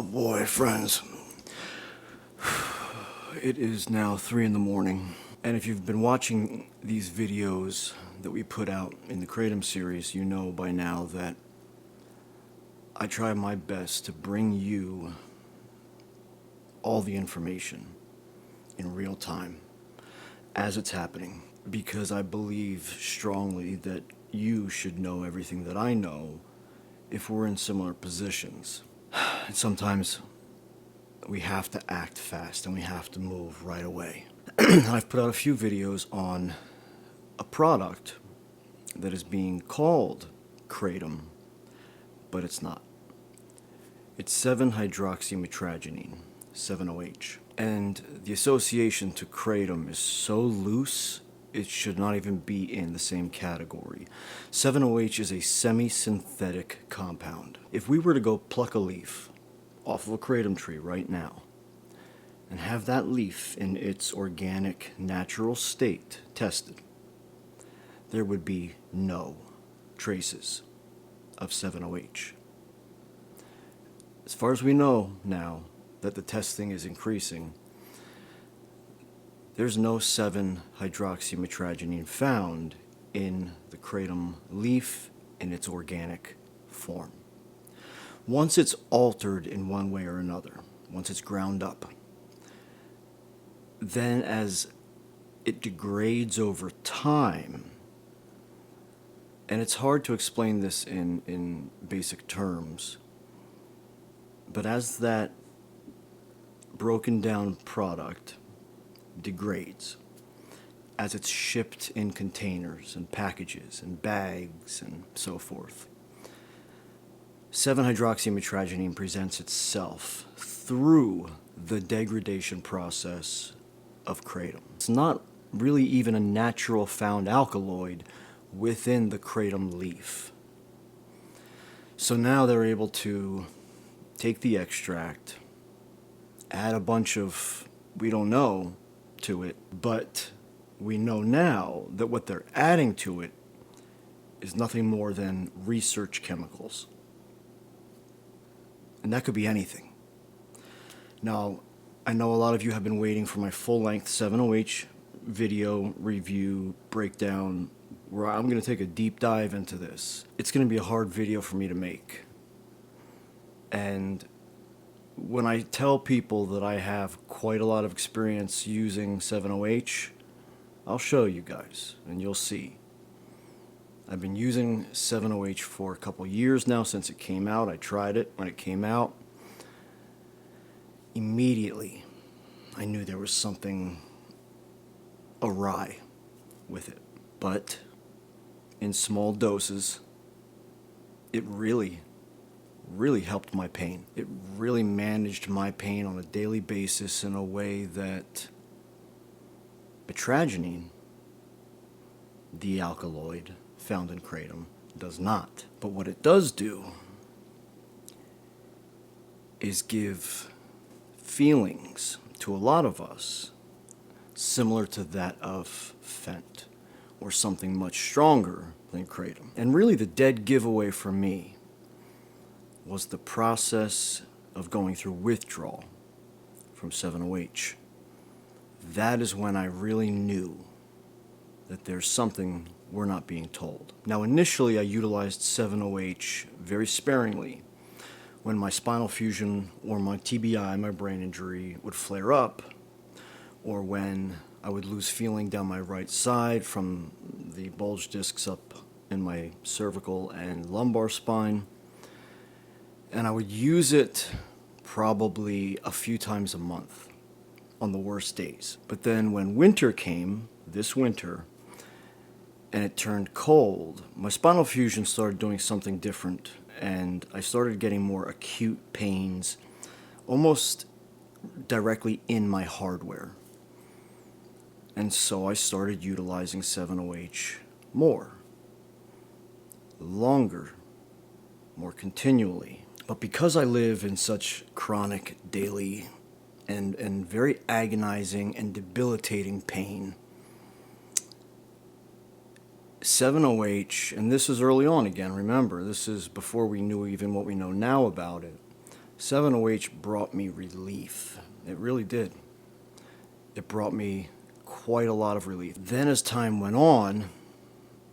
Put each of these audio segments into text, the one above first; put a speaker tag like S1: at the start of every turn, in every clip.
S1: boy, friends. It is now 3 in the morning, and if you've been watching these videos that we put out in the Kratom series, you know by now that I try my best to bring you all the information in real time as it's happening, because I believe strongly that you should know everything that I know if we're in similar positions. And sometimes we have to act fast and we have to move right away. I've put out a few videos on a product that is being called Kratom, but it's not. It's 7-hydroxymetragenine, 7-OH. And the association to Kratom is so loose, it should not even be in the same category. 7-OH is a semi-synthetic compound. If we were to go pluck a leaf off of a Kratom tree right now and have that leaf in its organic, natural state tested, there would be no traces of 7-OH. As far as we know now that the testing is increasing, there's no 7-hydroxymetragenine found in the Kratom leaf in its organic form. Once it's altered in one way or another, once it's ground up, then as it degrades over time, and it's hard to explain this in basic terms, but as that broken down product degrades, as it's shipped in containers and packages and bags and so forth, 7-hydroxymetragenine presents itself through the degradation process of Kratom. It's not really even a natural found alkaloid within the Kratom leaf. So now they're able to take the extract, add a bunch of we don't know to it, but we know now that what they're adding to it is nothing more than research chemicals. And that could be anything. Now, I know a lot of you have been waiting for my full-length 7-OH video review breakdown where I'm going to take a deep dive into this. It's going to be a hard video for me to make. And when I tell people that I have quite a lot of experience using 7-OH, I'll show you guys, and you'll see. I've been using 7-OH for a couple years now since it came out. I tried it when it came out. Immediately, I knew there was something awry with it. But in small doses, it really helped my pain. It really managed my pain on a daily basis in a way that metragenine, the alkaloid found in Kratom, does not. But what it does do is give feelings to a lot of us similar to that of Fent, or something much stronger than Kratom. And really the dead giveaway for me was the process of going through withdrawal from 7-OH. That is when I really knew that there's something we're not being told. Now, initially I utilized 7-OH very sparingly when my spinal fusion or my TBI, my brain injury, would flare up, or when I would lose feeling down my right side from the bulge discs up in my cervical and lumbar spine. And I would use it probably a few times a month on the worst days. But then when winter came, this winter, and it turned cold, my spinal fusion started doing something different, and I started getting more acute pains, almost directly in my hardware. And so I started utilizing 7-OH more, longer, more continually. But because I live in such chronic, daily, and very agonizing and debilitating pain, 7-OH, and this is early on again, remember, this is before we knew even what we know now about it. 7-OH brought me relief. It really did. It brought me quite a lot of relief. Then as time went on,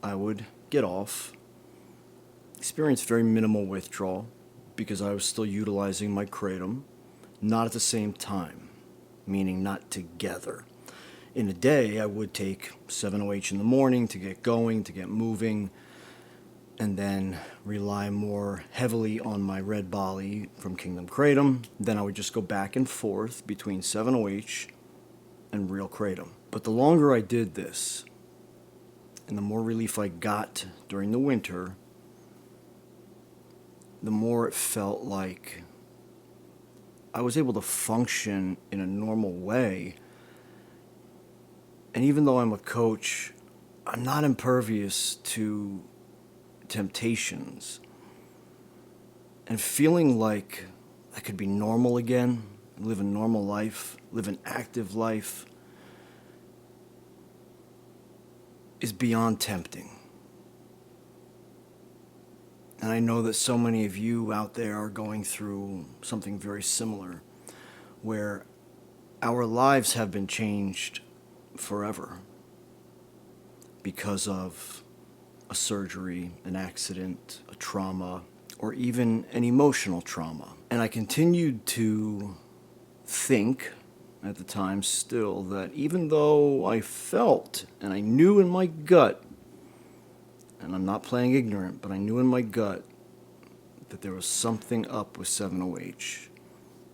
S1: I would get off, experience very minimal withdrawal because I was still utilizing my Kratom, not at the same time, meaning not together. In a day, I would take 7-OH in the morning to get going, to get moving, and then rely more heavily on my red Bali from Kingdom Kratom. Then I would just go back and forth between 7-OH and real Kratom. But the longer I did this, and the more relief I got during the winter, the more it felt like I was able to function in a normal way. And even though I'm a coach, I'm not impervious to temptations. And feeling like I could be normal again, live a normal life, live an active life, is beyond tempting. And I know that so many of you out there are going through something very similar, where our lives have been changed forever because of a surgery, an accident, a trauma, or even an emotional trauma. And I continued to think at the time still that even though I felt and I knew in my gut, and I'm not playing ignorant, but I knew in my gut that there was something up with 7-OH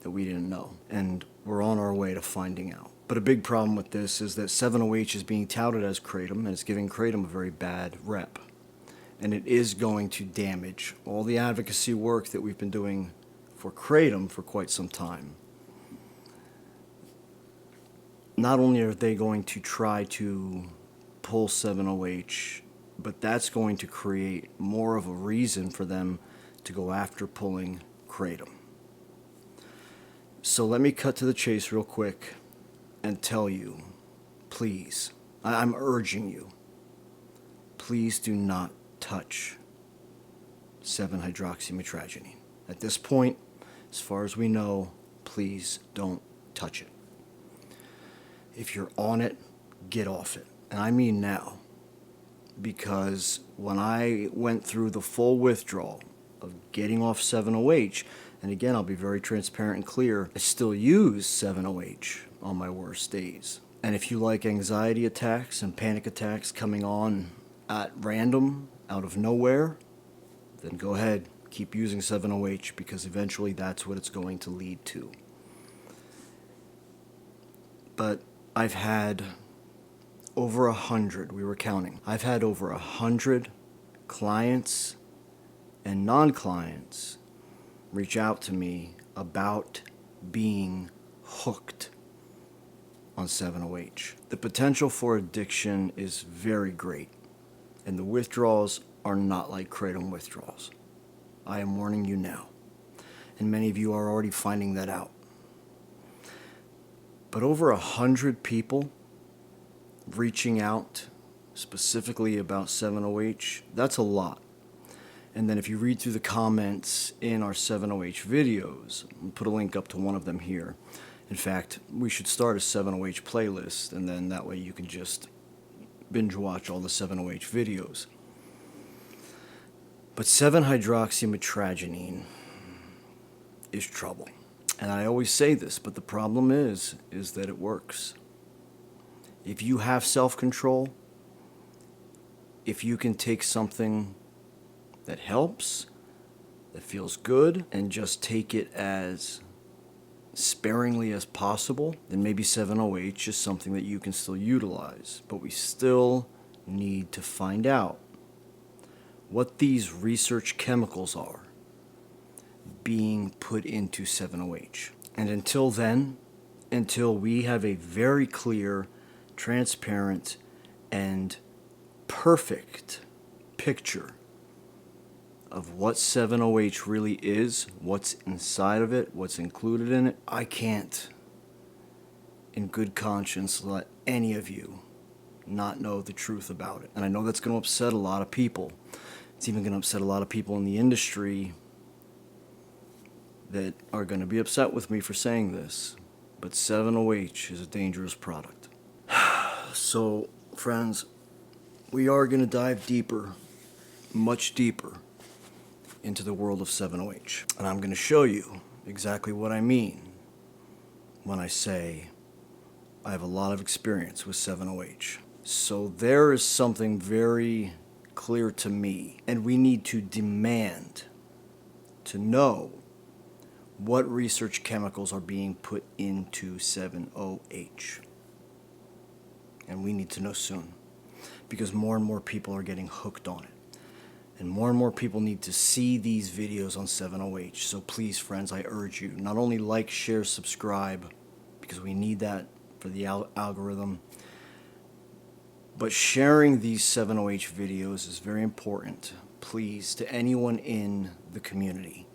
S1: that we didn't know. And we're on our way to finding out. But a big problem with this is that 7-OH is being touted as Kratom, and it's giving Kratom a very bad rep. And it is going to damage all the advocacy work that we've been doing for Kratom for quite some time. Not only are they going to try to pull 7-OH, but that's going to create more of a reason for them to go after pulling Kratom. So let me cut to the chase real quick and tell you, please, I'm urging you, please do not touch 7-hydroxymetragenine. At this point, as far as we know, please don't touch it. If you're on it, get off it. And I mean now, because when I went through the full withdrawal of getting off 7-OH, and again, I'll be very transparent and clear, I still use 7-OH on my worst days. And if you like anxiety attacks and panic attacks coming on at random, out of nowhere, then go ahead, keep using 7-OH, because eventually that's what it's going to lead to. But I've had over 100, we were counting, I've had over 100 clients and non-clients reach out to me about being hooked on 7-OH. The potential for addiction is very great, and the withdrawals are not like Kratom withdrawals. I am warning you now, and many of you are already finding that out. But over 100 people reaching out specifically about 7-OH, that's a lot. And then if you read through the comments in our 7-OH videos, I'll put a link up to one of them here. In fact, we should start a 7-OH playlist, and then that way you can just binge watch all the 7-OH videos. But 7-hydroxymetragenine is trouble. And I always say this, but the problem is that it works. If you have self-control, if you can take something that helps, that feels good, and just take it as sparingly as possible, then maybe 7-OH is something that you can still utilize. But we still need to find out what these research chemicals are being put into 7-OH. And until then, until we have a very clear, transparent, and perfect picture of what 7-OH really is, what's inside of it, what's included in it, I can't, in good conscience, let any of you not know the truth about it. And I know that's going to upset a lot of people. It's even going to upset a lot of people in the industry that are going to be upset with me for saying this, but 7-OH is a dangerous product. So, friends, we are going to dive deeper, much deeper, into the world of 7-OH. And I'm going to show you exactly what I mean when I say I have a lot of experience with 7-OH. So there is something very clear to me, and we need to demand to know what research chemicals are being put into 7-OH. And we need to know soon, because more and more people are getting hooked on it. And more people need to see these videos on 7-OH. So please, friends, I urge you, not only like, share, subscribe, because we need that for the algorithm, but sharing these 7-OH videos is very important, please, to anyone in the community,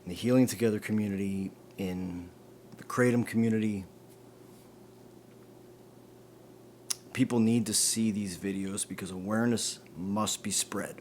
S1: in the Healing Together community, in the Kratom community. People need to see these videos because awareness must be spread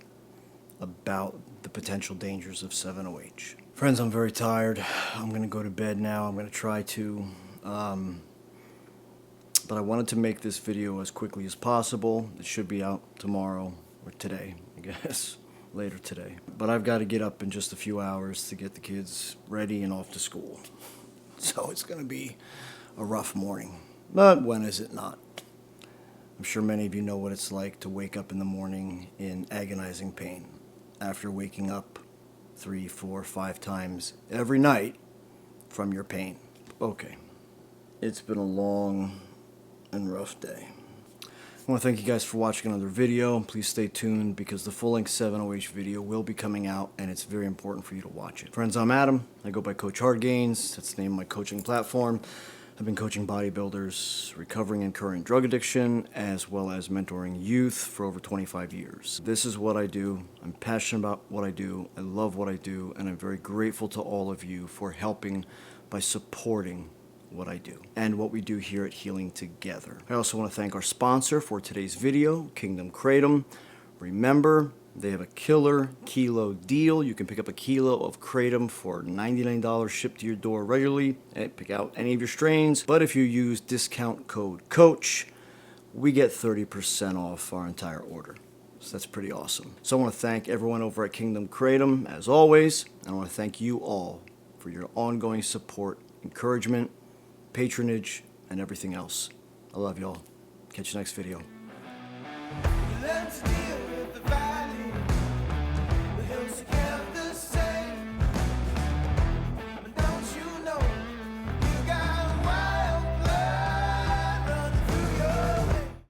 S1: about the potential dangers of 7-OH. Friends, I'm very tired. I'm going to go to bed now. I'm going to try to, but I wanted to make this video as quickly as possible. It should be out tomorrow, or today, I guess, later today. But I've got to get up in just a few hours to get the kids ready and off to school. So it's going to be a rough morning. But when is it not? I'm sure many of you know what it's like to wake up in the morning in agonizing pain after waking up 3, 4, 5 times every night from your pain. Okay, it's been a long and rough day. I want to thank you guys for watching another video. Please stay tuned because the full-length 7-OH video will be coming out, and it's very important for you to watch it. Friends, I'm Adam. I go by Coach HardgainZ. That's the name of my coaching platform. I've been coaching bodybuilders, recovering and current drug addiction, as well as mentoring youth for over 25 years. This is what I do. I'm passionate about what I do. I love what I do, and I'm very grateful to all of you for helping by supporting what I do and what we do here at Healing Together. I also want to thank our sponsor for today's video, Kingdom Kratom. Remember, they have a killer kilo deal. You can pick up a kilo of Kratom for $99 shipped to your door regularly and pick out any of your strains. But if you use discount code COACH, we get 30% off our entire order. So that's pretty awesome. So I want to thank everyone over at Kingdom Kratom, as always. And I want to thank you all for your ongoing support, encouragement, patronage, and everything else. I love y'all. Catch you next video.